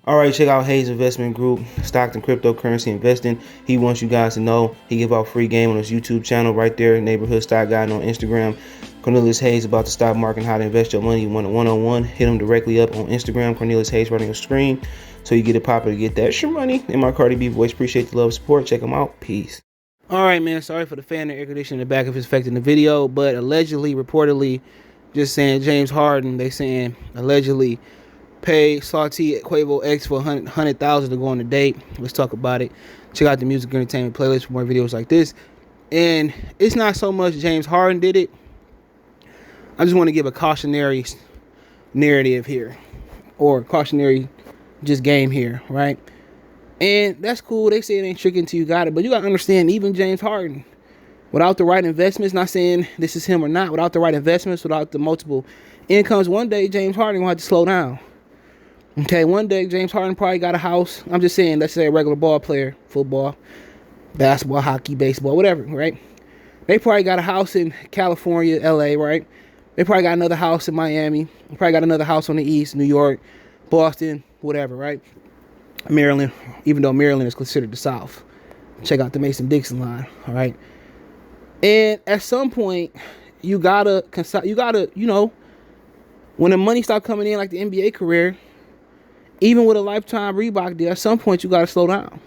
All right, check out Hayes Investment Group, stock and cryptocurrency investing. He wants you guys to know he give out free game on his YouTube channel right there, Neighborhood Stock Guide on Instagram. Cornelius Hayes about the stock market and how to invest your money. You want a one-on-one, hit him directly up on Instagram, Cornelius Hayes, right on your screen. So you get it popping to get that extra money. In my Cardi B voice, appreciate the love and support. Check him out. Peace. All right, man. Sorry for the fan and air conditioning in the back of his effect in the video, but allegedly, reportedly, just saying James Harden, they saying allegedly paid Saweetie Quavo X for $100,000 to go on a date. Let's talk about it. Check out the music entertainment playlist for more videos like this. And it's not so much James Harden did it. I just want to give a cautionary narrative here, or cautionary just game here, right? And that's cool. They say it ain't tricky until you got it, but you got to understand, even James Harden, without the right investments, not saying this is him or not, without the right investments, without the multiple incomes, one day James Harden will have to slow down. Okay, one day James Harden probably got a house. I'm just saying, let's say a regular ball player, football, basketball, hockey, baseball, whatever, right? They probably got a house in California, LA, right? They probably got another house in Miami. They probably got another house on the East, New York, Boston, whatever, right? Maryland, even though Maryland is considered the South. Check out the Mason-Dixon line, all right? And at some point, you gotta, you know, when the money start coming in like the NBA career, even with a lifetime Reebok deal, at some point you gotta slow down.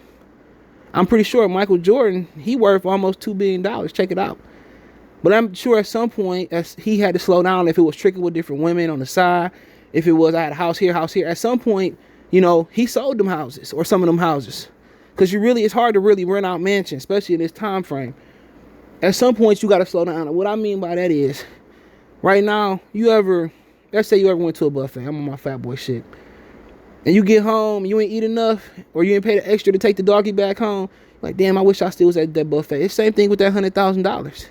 I'm pretty sure Michael Jordan, he worth almost $2 billion. Check it out. But I'm sure at some point he had to slow down. If it was tricking with different women on the side, if it was I had a house here. At some point, you know, he sold them houses or some of them houses, because it's hard to really rent out mansions, especially in this time frame. At some point, you got to slow down. And what I mean by that is, right now, let's say you ever went to a buffet. I'm on my fat boy shit. And you get home, you ain't eat enough, or you ain't pay the extra to take the doggy back home. Like, damn, I wish I still was at that buffet. It's the same thing with that $100,000.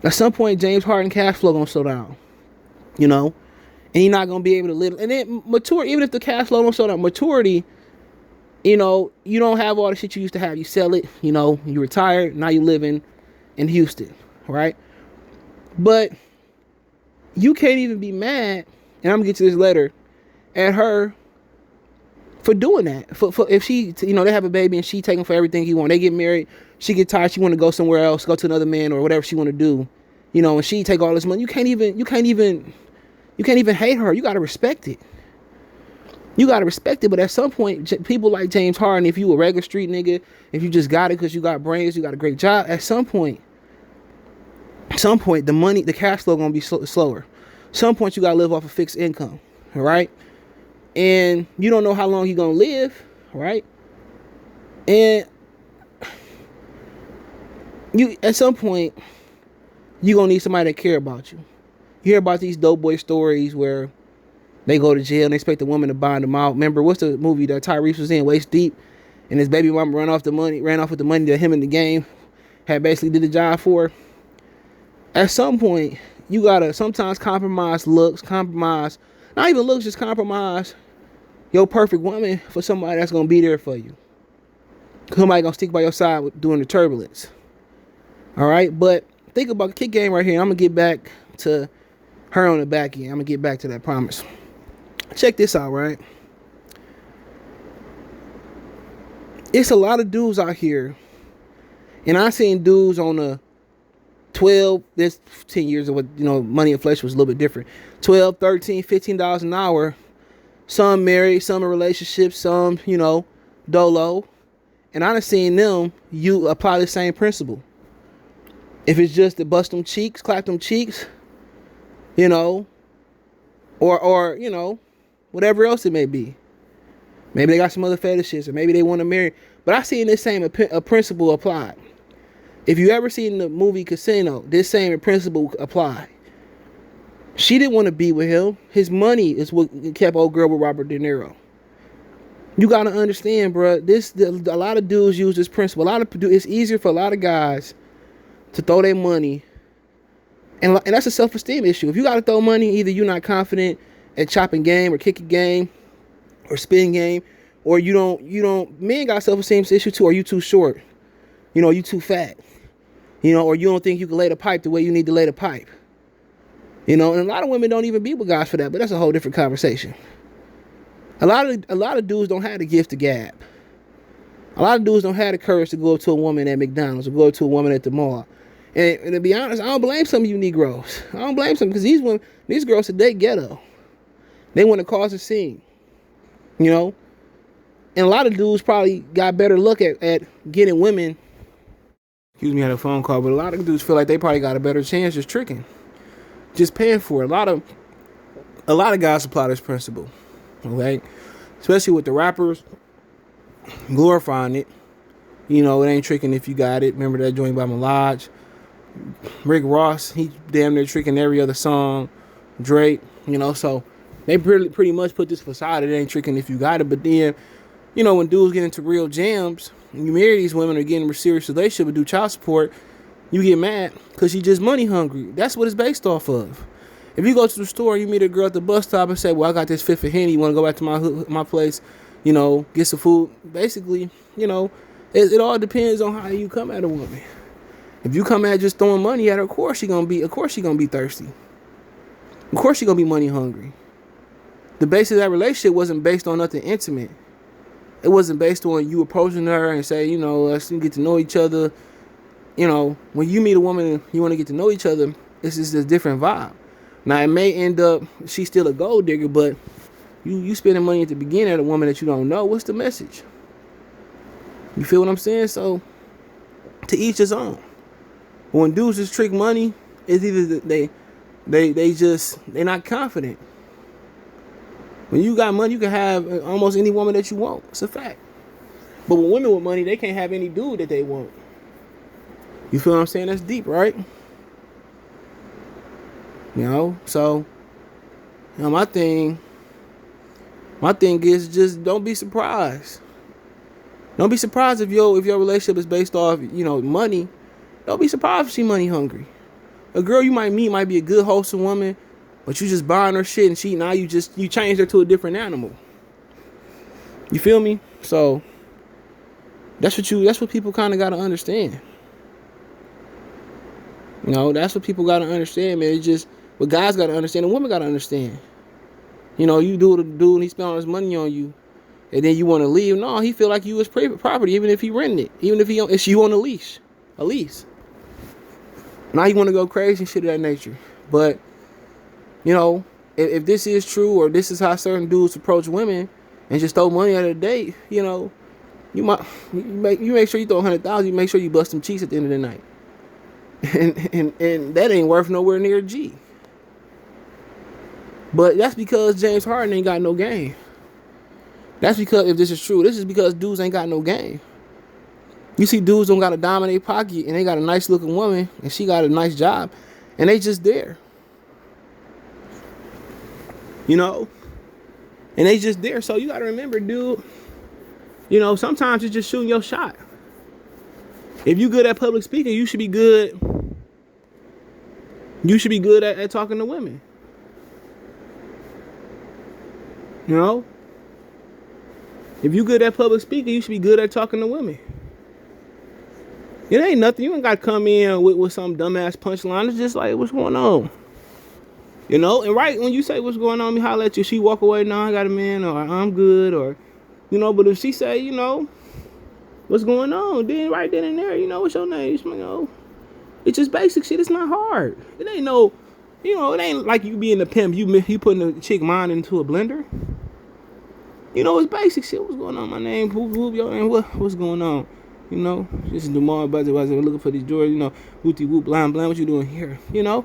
At some point, James Harden cash flow gonna slow down, you know, and you're not gonna be able to live. And then mature, even if the cash flow don't slow down, maturity, you know, you don't have all the shit you used to have. You sell it, you know, you retired, now you living in Houston, right? But you can't even be mad, and I'm gonna get to this later, at her for doing that. For if she, you know, they have a baby and she taking for everything he want. They get married, she get tired, she want to go somewhere else, go to another man or whatever she want to do, you know, and she take all this money. You can't even hate her. You gotta respect it. You gotta respect it. But at some point, people like James Harden, if you a regular street nigga, if you just got it because you got brains, you got a great job, at some point, the cash flow gonna be slower. Some point you gotta live off a fixed income, all right? And you don't know how long you're gonna live, right? And you, at some point, you're gonna need somebody that care about you. You hear about these dope boy stories where they go to jail and they expect the woman to bond them out. Remember, what's the movie that Tyrese was in, Waist Deep, and his baby mama ran off with the money that him in the game had basically did the job for. At some point, you gotta sometimes compromise looks, not even looks, just compromise your perfect woman for somebody that's gonna be there for you. Somebody gonna stick by your side during the turbulence. All right, but think about the kick game right here. I'm gonna get back to her on the back end. I'm gonna get back to that, promise. Check this out, right? It's a lot of dudes out here, and I seen dudes on the 12, this 10 years of what, you know, Money and Flesh was a little bit different. 12, 13, $15 an hour. Some married, some in relationships, some, you know, dolo. And I done seen them, you apply the same principle. If it's just to bust them cheeks, clap them cheeks, you know, or you know, whatever else it may be. Maybe they got some other fetishes, or maybe they want to marry. But I seen this same principle applied. If you ever seen the movie Casino, this same principle applied. She didn't want to be with him. His money is what kept old girl with Robert De Niro. You got to understand, bro. A lot of dudes use this principle. It's easier for a lot of guys to throw their money, and that's a self-esteem issue. If you got to throw money, either you're not confident at chopping game or kicking game or spin game, or you don't. Men got self-esteem issue too. Or you too short. You know, you too fat. You know, or you don't think you can lay the pipe the way you need to lay the pipe. You know, and a lot of women don't even be with guys for that, but that's a whole different conversation. A lot of dudes don't have the gift of gab. A lot of dudes don't have the courage to go up to a woman at McDonald's or go up to a woman at the mall. And to be honest, I don't blame some of you Negroes. I don't blame some, because these girls today ghetto. They want to cause a scene, you know. And a lot of dudes probably got better luck at getting women. Excuse me, I had a phone call, but a lot of dudes feel like they probably got a better chance just tricking, just paying for it. A lot of guys apply this principle, okay? Especially with the rappers glorifying it. You know, it ain't tricking if you got it. Remember that joint by Malaj? Rick Ross, he damn near tricking every other song. Drake, you know, so they pretty much put this facade. It ain't tricking if you got it. But then, you know, when dudes get into real jams, and you marry these women or get in a serious relationship and do child support, you get mad because she just money hungry. That's what it's based off of. If you go to the store and you meet a girl at the bus stop and say, well, I got this fifth of Henny, you want to go back to my place, you know, get some food. Basically, you know, it all depends on how you come at a woman. If you come at just throwing money at her, of course she gonna be thirsty. Of course she gonna be money hungry. The base of that relationship wasn't based on nothing intimate. It wasn't based on you approaching her and say, you know, let's get to know each other. You know, when you meet a woman and you want to get to know each other, it's just a different vibe. Now, it may end up she's still a gold digger, but you spending money at the beginning at a woman that you don't know. What's the message? You feel what I'm saying? So, to each his own. When dudes just trick money, it's either they're not confident. When you got money, you can have almost any woman that you want. It's a fact. But with women with money, they can't have any dude that they want. You feel what I'm saying? That's deep, right? You know, so, you know, my thing is just don't be surprised. Don't be surprised if your relationship is based off, you know, money. Don't be surprised if she money hungry. A girl you might meet might be a good, wholesome woman, but you just buying her shit and you changed her to a different animal. You feel me? So that's what people kind of got to understand. You know, that's what people got to understand, man. It's just what guys got to understand and women got to understand. You know, you do what a dude and he spend all his money on you, and then you want to leave. No, he feel like you was property, even if he rented it, even if she on a lease. Now you want to go crazy and shit of that nature. But, you know, if this is true, or this is how certain dudes approach women and just throw money at a date, you know, you make sure you throw 100,000. You make sure you bust some cheeks at the end of the night, and that ain't worth nowhere near G. But that's because James Harden ain't got no game. That's because, if this is true, this is because dudes ain't got no game. You see dudes don't got a dominate pocket and they got a nice looking woman and she got a nice job and they just there. You know? And they just there. So you got to remember, dude, you know, sometimes it's just shooting your shot. If you good at public speaking, you should be good. You should be good at talking to women. You know? If you good at public speaking, you should be good at talking to women. It ain't nothing. You ain't got to come in with some dumbass punchline. It's just like, what's going on? You know? And right when you say, what's going on, me holler at you. She walk away, no, I got a man, or I'm good, or, you know, but if she say, you know, what's going on, then right then and there, you know, what's your name? You know, it's just basic shit. It's not hard. It ain't no, you know, it ain't like you being a pimp. You putting a chick mind into a blender. You know, it's basic shit. What's going on? My name, whoop, your name, what's going on? You know, this is Demar Budget. Looking for these drawers. You know, whoopty whoop, blam blam. What you doing here? You know,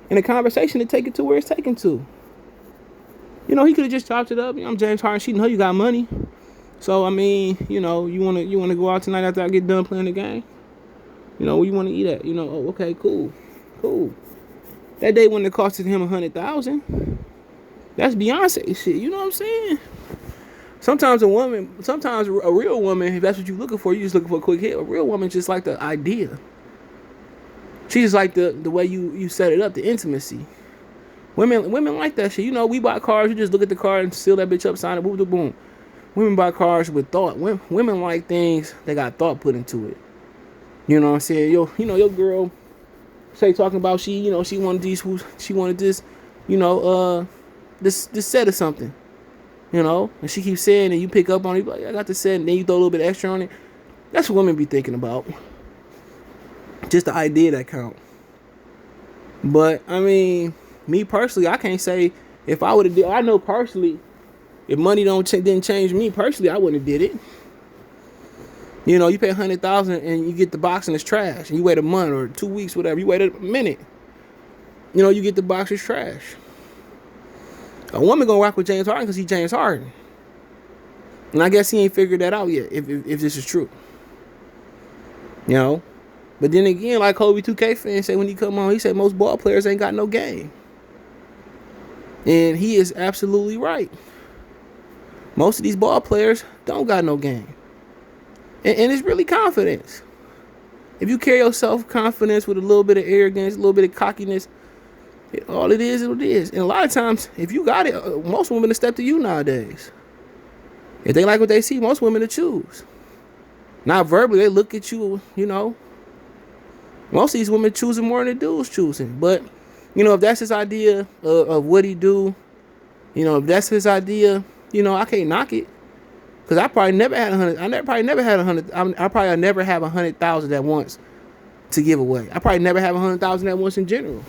and the conversation to take it to where it's taken to. You know, he could have just chopped it up. You know, I'm James Harden. She know you got money, so I mean, you know, you wanna go out tonight after I get done playing the game. You know, where you want to eat at? You know, oh, okay, cool. That day when it costed him $100,000, that's Beyonce shit. You know what I'm saying? Sometimes a real woman, if that's what you're looking for, you just looking for a quick hit. A real woman just like the idea. She just like the way you set it up, the intimacy. Women like that shit. You know, we buy cars, you just look at the car and seal that bitch up, sign it, boom, boom, boom. Women buy cars with thought. Women like things that got thought put into it. You know what I'm saying? Your girl say talking about she wanted this, you know, this set or something. You know, and she keeps saying, and you pick up on it, like, I got to say, and then you throw a little bit extra on it. That's what women be thinking about. Just the idea that count. But I mean, me personally, I can't say if I would have did. I know personally, if money didn't change me personally, I wouldn't have did it. You know, you pay $100,000 and you get the box and it's trash, and you wait a month or 2 weeks, whatever. You wait a minute. You know, you get the box, it's trash. A woman gonna rock with James Harden because he's James Harden, and I guess he ain't figured that out yet. If this is true, you know. But then again, like Kobe 2K fans say when he come on, he said most ball players ain't got no game. And he is absolutely right. Most of these ball players don't got no game. And it's really confidence. If you carry yourself confidence with a little bit of arrogance, a little bit of cockiness, all it is what it is. And a lot of times, if you got it, most women will step to you nowadays. If they like what they see, most women will choose. Not verbally, they look at you, you know. Most of these women choosing more than the dudes choosing. But, you know, if that's his idea of what he do, you know, if that's his idea, you know, I can't knock it. Because I probably never had 100. I probably never have 100,000 at once to give away. I probably never have 100,000 at once in general.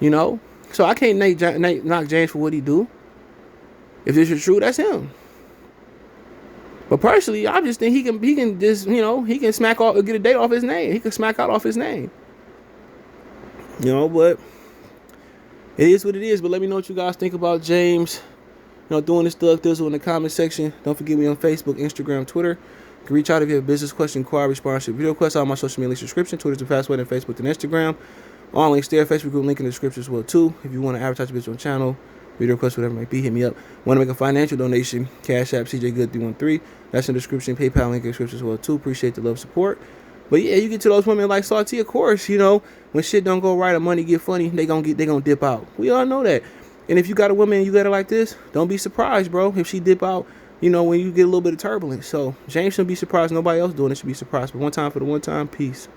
You know? So I can't knock James for what he do. If this is true, that's him. But personally, I just think he can just, you know, he can get a date off his name. He can smack out off his name. You know, but it is what it is. But let me know what you guys think about James, you know, doing this thug thizzle in the comment section. Don't forget me on Facebook, Instagram, Twitter. You can reach out if you have a business question, inquiry, sponsorship, video requests, all my social media subscription. Twitter's the fastest way than Facebook and Instagram. All links there. Facebook group link in the description as well too. If you want to advertise your business on channel, video request, whatever it might be, hit me up. Want to make a financial donation? Cash App, CJGood313. That's in the description. PayPal link in the description as well too. Appreciate the love, support. But yeah, you get to those women like Saweetie, of course. You know, when shit don't go right or money get funny, they gonna dip out. We all know that. And if you got a woman and you got her like this, don't be surprised, bro, if she dip out. You know, when you get a little bit of turbulence. So James shouldn't be surprised. Nobody else doing it should be surprised. But one time for the one time, peace.